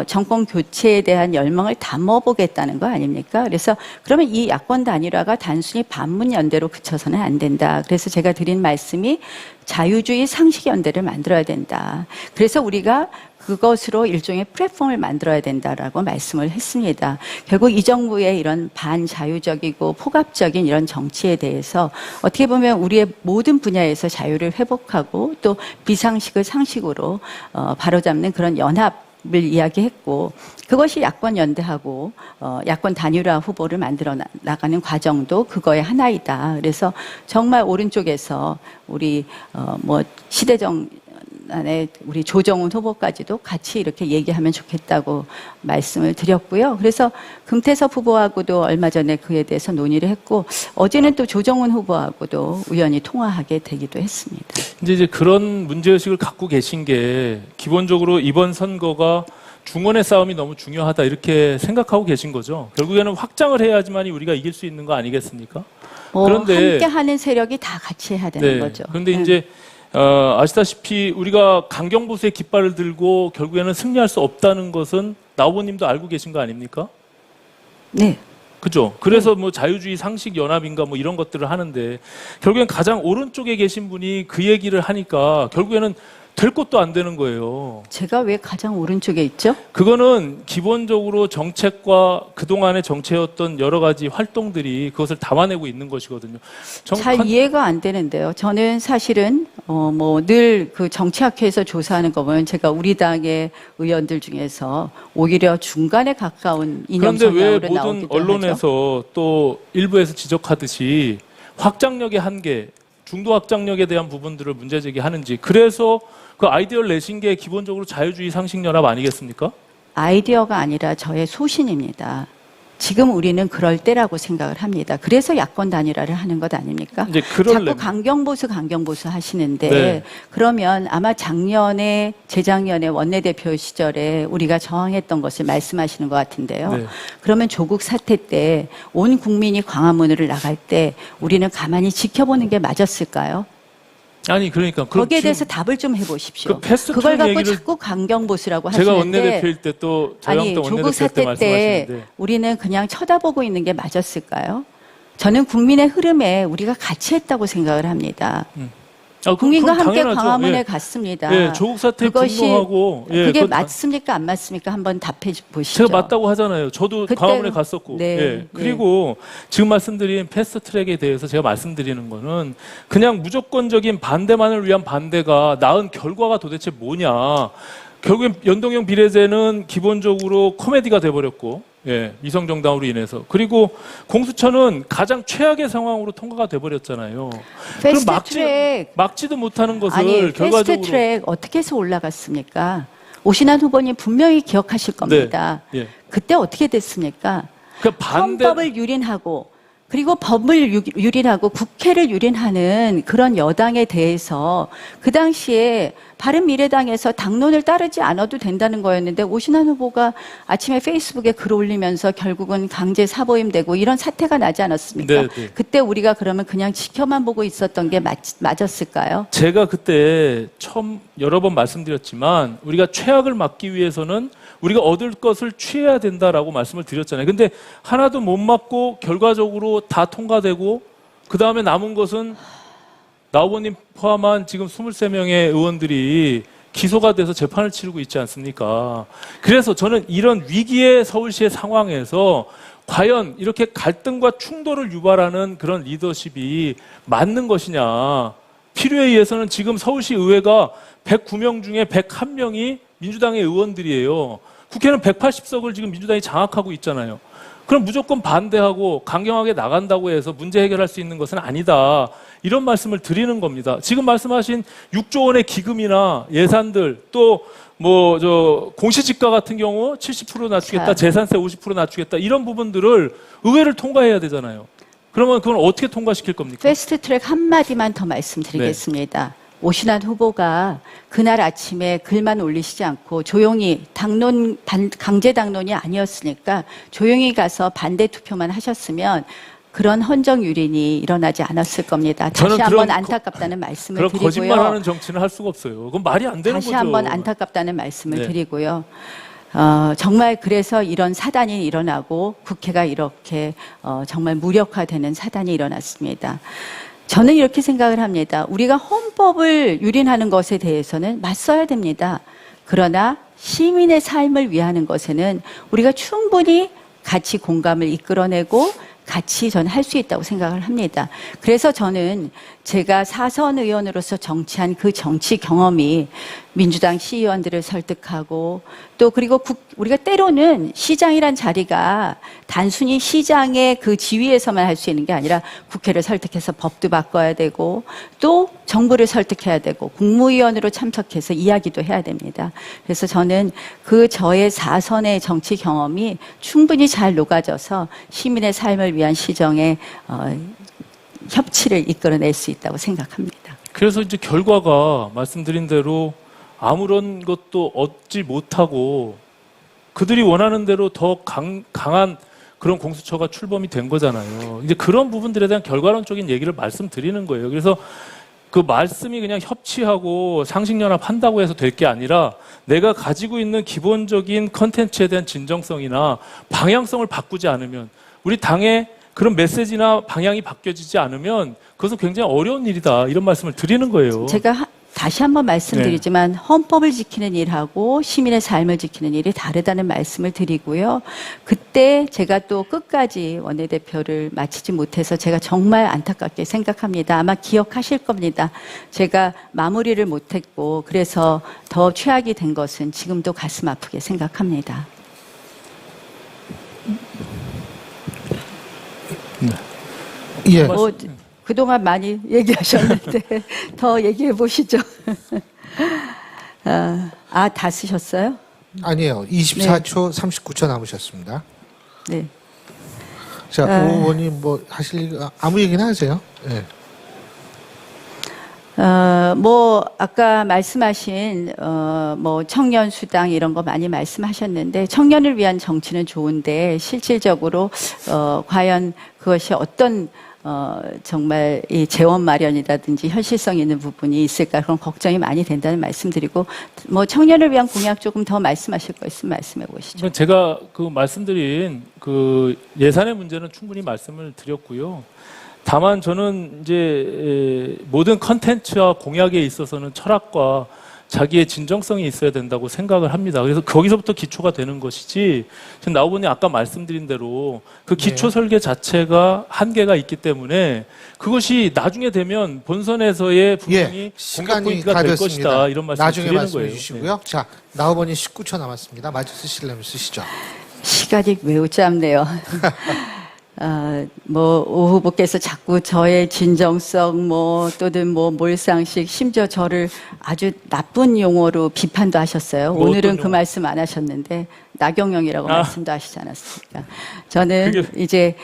정권 교체에 대한 열망을 담아보겠다는 거 아닙니까? 그래서 그러면 이 야권 단일화가 단순히 반문연대로 그쳐서는 안 된다. 그래서 제가 드린 말씀이 자유주의 상식연대를 만들어야 된다. 그래서 우리가 그것으로 일종의 플랫폼을 만들어야 된다라고 말씀을 했습니다. 결국 이 정부의 이런 반자유적이고 포갑적인 이런 정치에 대해서 어떻게 보면 우리의 모든 분야에서 자유를 회복하고 또 비상식을 상식으로 바로잡는 그런 연합을 이야기했고 그것이 야권 연대하고 야권 단일화 후보를 만들어 나가는 과정도 그거의 하나이다. 그래서 정말 오른쪽에서 우리 뭐 시대정 안에 우리 조정훈 후보까지도 같이 이렇게 얘기하면 좋겠다고 말씀을 드렸고요. 그래서 금태섭 후보하고도 얼마 전에 그에 대해서 논의를 했고 어제는 또 조정훈 후보하고도 우연히 통화하게 되기도 했습니다. 이제 그런 문제의식을 갖고 계신 게 기본적으로 이번 선거가 중원의 싸움이 너무 중요하다 이렇게 생각하고 계신 거죠. 결국에는 확장을 해야지만이 우리가 이길 수 있는 거 아니겠습니까? 그런데 함께 하는 세력이 다 같이 해야 되는 거죠. 그런데 이제 아시다시피 우리가 강경보수의 깃발을 들고 결국에는 승리할 수 없다는 것은 나 후보님도 알고 계신 거 아닙니까? 네. 그죠? 그래서 뭐 자유주의 상식 연합인가 뭐 이런 것들을 하는데 결국엔 가장 오른쪽에 계신 분이 그 얘기를 하니까 결국에는 될 것도 안 되는 거예요. 제가 왜 가장 오른쪽에 있죠? 그거는 기본적으로 정책과 그동안의 정체였던 여러 가지 활동들이 그것을 담아내고 있는 것이거든요. 잘 이해가 안 되는데요. 저는 사실은 뭐 늘 그 정치학회에서 조사하는 거 보면 제가 우리 당의 의원들 중에서 오히려 중간에 가까운 이념 그런데 왜 성향으로 모든 나오기도 언론에서 하죠. 또 일부에서 지적하듯이 확장력의 한계, 중도 확장력에 대한 부분들을 문제 제기하는지 그래서 그 아이디어를 내신 게 기본적으로 자유주의 상식연합 아니겠습니까? 아이디어가 아니라 저의 소신입니다. 지금 우리는 그럴 때라고 생각을 합니다. 그래서 야권 단일화를 하는 것 아닙니까? 이제 자꾸 강경보수 하시는데 네. 그러면 아마 재작년에 원내대표 시절에 우리가 저항했던 것을 말씀하시는 것 같은데요. 네. 그러면 조국 사태 때 온 국민이 광화문으로 나갈 때 우리는 가만히 지켜보는 게 맞았을까요? 아니 그러니까 거기에 대해서 답을 좀 해보십시오. 그 패스트트랙 그걸 갖고 얘기를 자꾸 강경보수라고 제가 하시는데 원내대표일 때 또 아니 저영동 조국 원내대표 때 사태 때 말씀하시는데 우리는 그냥 쳐다보고 있는 게 맞았을까요? 저는 국민의 흐름에 우리가 같이 했다고 생각을 합니다. 국민과 그럼 함께 당연하죠. 광화문에 예. 갔습니다. 예, 조국 사태 그것이 분노하고 그게 그건 맞습니까? 안 맞습니까? 한번 답해 보시죠. 제가 맞다고 하잖아요. 저도 그때- 광화문에 갔었고. 네, 예. 그리고 지금 말씀드린 패스트트랙에 대해서 제가 말씀드리는 거는 그냥 무조건적인 반대만을 위한 반대가 낳은 결과가 도대체 뭐냐. 결국엔 연동형 비례제는 기본적으로 코미디가 돼버렸고, 예, 이성정당으로 인해서. 그리고 공수처는 가장 최악의 상황으로 통과가 돼버렸잖아요. 그럼 패스트트랙 막지도 못하는 것을 아니 결과적으로. 패스트트랙 어떻게 해서 올라갔습니까? 오신환 후보님 분명히 기억하실 겁니다. 네, 예. 그때 어떻게 됐습니까? 그 반대 헌법을 유린하고 그리고 법을 유린하고 국회를 유린하는 그런 여당에 대해서 그 당시에 바른미래당에서 당론을 따르지 않아도 된다는 거였는데 오신환 후보가 아침에 페이스북에 글 올리면서 결국은 강제 사보임되고 이런 사태가 나지 않았습니까? 네, 네. 그때 우리가 그러면 그냥 지켜만 보고 있었던 게 맞았을까요? 제가 그때 처음 여러 번 말씀드렸지만 우리가 최악을 막기 위해서는 우리가 얻을 것을 취해야 된다라고 말씀을 드렸잖아요. 근데 하나도 못 막고 결과적으로 다 통과되고 그 다음에 남은 것은 나 후보님 포함한 지금 23명의 의원들이 기소가 돼서 재판을 치르고 있지 않습니까? 그래서 저는 이런 위기의 서울시의 상황에서 과연 이렇게 갈등과 충돌을 유발하는 그런 리더십이 맞는 것이냐. 필요에 의해서는 지금 서울시 의회가 109명 중에 101명이 민주당의 의원들이에요. 국회는 180석을 지금 민주당이 장악하고 있잖아요. 그럼 무조건 반대하고 강경하게 나간다고 해서 문제 해결할 수 있는 것은 아니다. 이런 말씀을 드리는 겁니다. 지금 말씀하신 6조 원의 기금이나 예산들 또 공시지가 같은 경우 70% 낮추겠다, 자. 재산세 50% 낮추겠다 이런 부분들을 의회를 통과해야 되잖아요. 그러면 그건 어떻게 통과시킬 겁니까? 패스트트랙 한마디만 더 말씀드리겠습니다. 오신환 후보가 그날 아침에 글만 올리시지 않고 조용히 강제 당론이 아니었으니까 조용히 가서 반대 투표만 하셨으면 그런 헌정 유린이 일어나지 않았을 겁니다. 다시 저는 한번 그런 안타깝다는 말씀을 그런 드리고요. 거짓말하는 정치는 할 수가 없어요. 그건 말이 안 되는 다시 거죠. 한번 안타깝다는 말씀을 네. 드리고요. 정말 그래서 이런 사단이 일어나고 국회가 이렇게 정말 무력화되는 사단이 일어났습니다. 저는 이렇게 생각을 합니다. 우리가 헌법을 유린하는 것에 대해서는 맞서야 됩니다. 그러나 시민의 삶을 위하는 것에는 우리가 충분히 같이 공감을 이끌어내고 같이 저는 할 수 있다고 생각을 합니다. 그래서 저는 제가 사선 의원으로서 정치한 그 정치 경험이 민주당 시의원들을 설득하고 또 그리고 우리가 때로는 시장이란 자리가 단순히 시장의 그 지위에서만 할 수 있는 게 아니라 국회를 설득해서 법도 바꿔야 되고 또 정부를 설득해야 되고 국무위원으로 참석해서 이야기도 해야 됩니다. 그래서 저는 저의 사선의 정치 경험이 충분히 잘 녹아져서 시민의 삶을 위한 시정의 협치를 이끌어낼 수 있다고 생각합니다. 그래서 이제 결과가 말씀드린 대로 아무런 것도 얻지 못하고 그들이 원하는 대로 더 강한 그런 공수처가 출범이 된 거잖아요. 이제 그런 부분들에 대한 결과론적인 얘기를 말씀드리는 거예요. 그래서 그 말씀이 그냥 협치하고 상식연합한다고 해서 될 게 아니라 내가 가지고 있는 기본적인 컨텐츠에 대한 진정성이나 방향성을 바꾸지 않으면 우리 당의 그런 메시지나 방향이 바뀌어지지 않으면 그것은 굉장히 어려운 일이다. 이런 말씀을 드리는 거예요. 제가 다시 한번 말씀드리지만 헌법을 지키는 일하고 시민의 삶을 지키는 일이 다르다는 말씀을 드리고요. 그때 제가 또 끝까지 원내대표를 마치지 못해서 제가 정말 안타깝게 생각합니다. 아마 기억하실 겁니다. 제가 마무리를 못했고 그래서 더 최악이 된 것은 지금도 가슴 아프게 생각합니다. 예. 그동안 많이 얘기하셨는데 더 얘기해 보시죠. 다 쓰셨어요? 아니에요. 24초 39초 남으셨습니다. 네. 자, 오 의원님 하실 아무 얘기나 하세요. 네. 아까 말씀하신, 청년 수당 이런 거 많이 말씀하셨는데, 청년을 위한 정치는 좋은데, 실질적으로, 과연 그것이 어떤, 정말 이 재원 마련이라든지 현실성 있는 부분이 있을까 그런 걱정이 많이 된다는 말씀드리고, 청년을 위한 공약 조금 더 말씀하실 거 있으면 말씀해 보시죠. 제가 말씀드린 예산의 문제는 충분히 말씀을 드렸고요. 다만 저는 이제 모든 컨텐츠와 공약에 있어서는 철학과 자기의 진정성이 있어야 된다고 생각을 합니다. 그래서 거기서부터 기초가 되는 것이지 지금 나 후보님 아까 말씀드린 대로 그 기초 설계 자체가 한계가 있기 때문에 그것이 나중에 되면 본선에서의 분명히 공격 포인트가 될 것이다. 이런 말씀을 나중에 드리는 말씀해 거예요. 주시고요. 네. 자, 나 후보님 19초 남았습니다. 마저 쓰시려면 쓰시죠. 시간이 매우 짧네요. 오 후보께서 자꾸 저의 진정성, 또는 몰상식, 심지어 저를 아주 나쁜 용어로 비판도 하셨어요. 오늘은 그 말씀 안 하셨는데, 나경영이라고 말씀도 하시지 않았습니까? 저는 이제,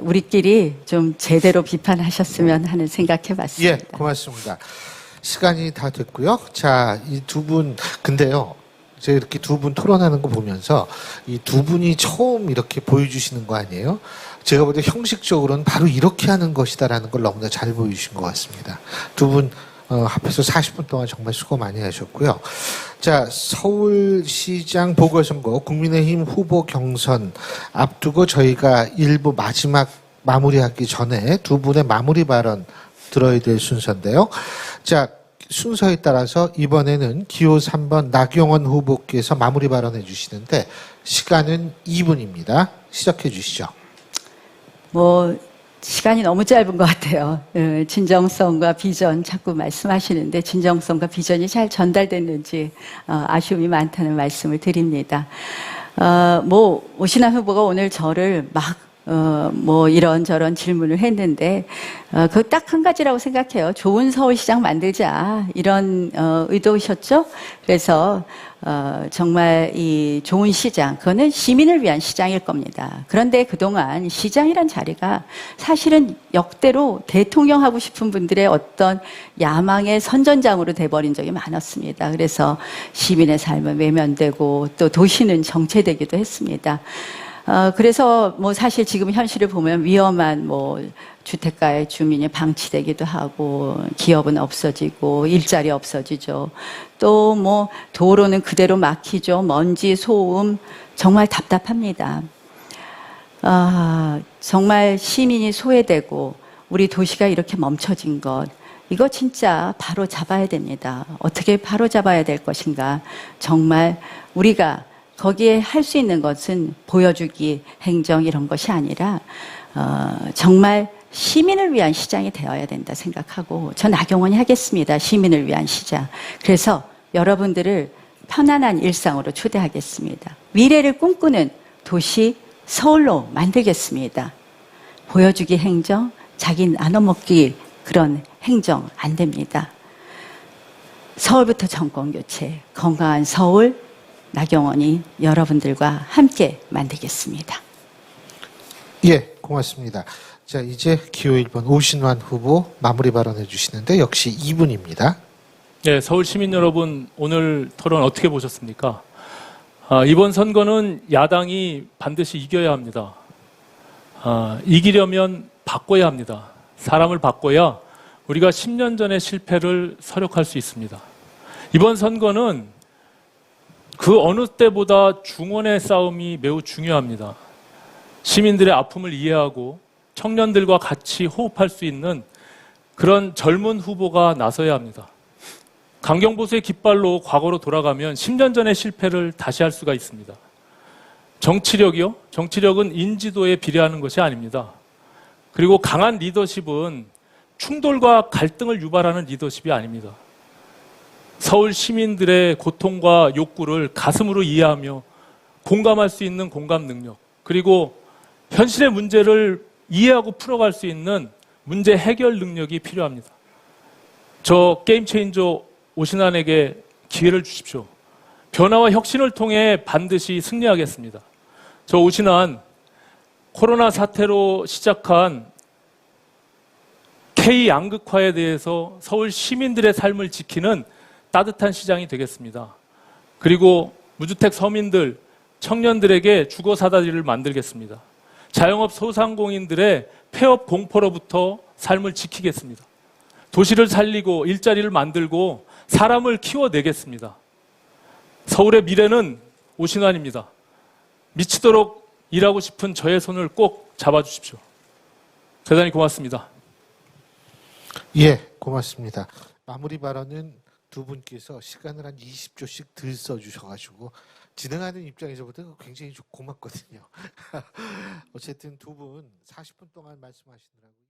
우리끼리 좀 제대로 비판하셨으면 하는 생각해 봤습니다. 예, 고맙습니다. 시간이 다 됐고요. 자, 이 두 분, 근데요. 제가 이렇게 두 분 토론하는 거 보면서 이 두 분이 처음 이렇게 보여주시는 거 아니에요? 제가 볼 때 형식적으로는 바로 이렇게 하는 것이다라는 걸 너무나 잘 보여주신 것 같습니다. 두 분 합해서 40분 동안 정말 수고 많이 하셨고요. 자, 서울시장 보궐선거 국민의힘 후보 경선 앞두고 저희가 일부 마지막 마무리하기 전에 두 분의 마무리 발언 들어야 될 순서인데요. 자, 순서에 따라서 이번에는 기호 3번 나경원 후보께서 마무리 발언해 주시는데 시간은 2분입니다. 시작해 주시죠. 뭐 시간이 너무 짧은 것 같아요. 진정성과 비전 자꾸 말씀하시는데 진정성과 비전이 잘 전달됐는지 아쉬움이 많다는 말씀을 드립니다. 뭐 오신환 후보가 오늘 저를 막 뭐 이런저런 질문을 했는데 그 딱 한 가지라고 생각해요. 좋은 서울시장 만들자 이런 의도셨죠? 그래서 정말 이 좋은 시장, 그거는 시민을 위한 시장일 겁니다. 그런데 그동안 시장이란 자리가 사실은 역대로 대통령 하고 싶은 분들의 어떤 야망의 선전장으로 돼버린 적이 많았습니다. 그래서 시민의 삶은 외면되고 또 도시는 정체되기도 했습니다. 그래서 뭐 사실 지금 현실을 보면 위험한 뭐 주택가의 주민이 방치되기도 하고 기업은 없어지고 일자리 없어지죠. 또 뭐 도로는 그대로 막히죠. 먼지, 소음 정말 답답합니다. 정말 시민이 소외되고 우리 도시가 이렇게 멈춰진 것 이거 진짜 바로 잡아야 됩니다. 어떻게 바로 잡아야 될 것인가? 정말 우리가 거기에 할 수 있는 것은 보여주기, 행정 이런 것이 아니라 정말 시민을 위한 시장이 되어야 된다 생각하고 저 나경원이 하겠습니다. 시민을 위한 시장. 그래서 여러분들을 편안한 일상으로 초대하겠습니다. 미래를 꿈꾸는 도시 서울로 만들겠습니다. 보여주기 행정, 자기 나눠먹기 그런 행정 안 됩니다. 서울부터 정권교체, 건강한 서울 나경원이 여러분들과 함께 만들겠습니다. 예, 고맙습니다. 자, 이제 기호 1번 오신환 후보 마무리 발언해 주시는데 역시 2분입니다. 네, 서울 시민 여러분, 오늘 토론 어떻게 보셨습니까? 이번 선거는 야당이 반드시 이겨야 합니다. 이기려면 바꿔야 합니다. 사람을 바꿔야 우리가 10년 전의 실패를 서력할 수 있습니다. 이번 선거는 그 어느 때보다 중원의 싸움이 매우 중요합니다. 시민들의 아픔을 이해하고 청년들과 같이 호흡할 수 있는 그런 젊은 후보가 나서야 합니다. 강경보수의 깃발로 과거로 돌아가면 10년 전의 실패를 다시 할 수가 있습니다. 정치력이요? 정치력은 인지도에 비례하는 것이 아닙니다. 그리고 강한 리더십은 충돌과 갈등을 유발하는 리더십이 아닙니다. 서울 시민들의 고통과 욕구를 가슴으로 이해하며 공감할 수 있는 공감 능력, 그리고 현실의 문제를 이해하고 풀어갈 수 있는 문제 해결 능력이 필요합니다. 저 게임 체인저 오신환에게 기회를 주십시오. 변화와 혁신을 통해 반드시 승리하겠습니다. 저 오신환, 코로나 사태로 시작한 K-양극화에 대해서 서울 시민들의 삶을 지키는 따뜻한 시장이 되겠습니다. 그리고 무주택 서민들, 청년들에게 주거 사다리를 만들겠습니다. 자영업 소상공인들의 폐업 공포로부터 삶을 지키겠습니다. 도시를 살리고 일자리를 만들고 사람을 키워내겠습니다. 서울의 미래는 오신환입니다. 미치도록 일하고 싶은 저의 손을 꼭 잡아주십시오. 대단히 고맙습니다. 예, 고맙습니다. 마무리 발언은 두 분께서 시간을 한 20초씩 들 써주셔가지고 진행하는 입장에서부터 굉장히 좀 고맙거든요. 어쨌든 두 분 40분 동안 말씀하시느라고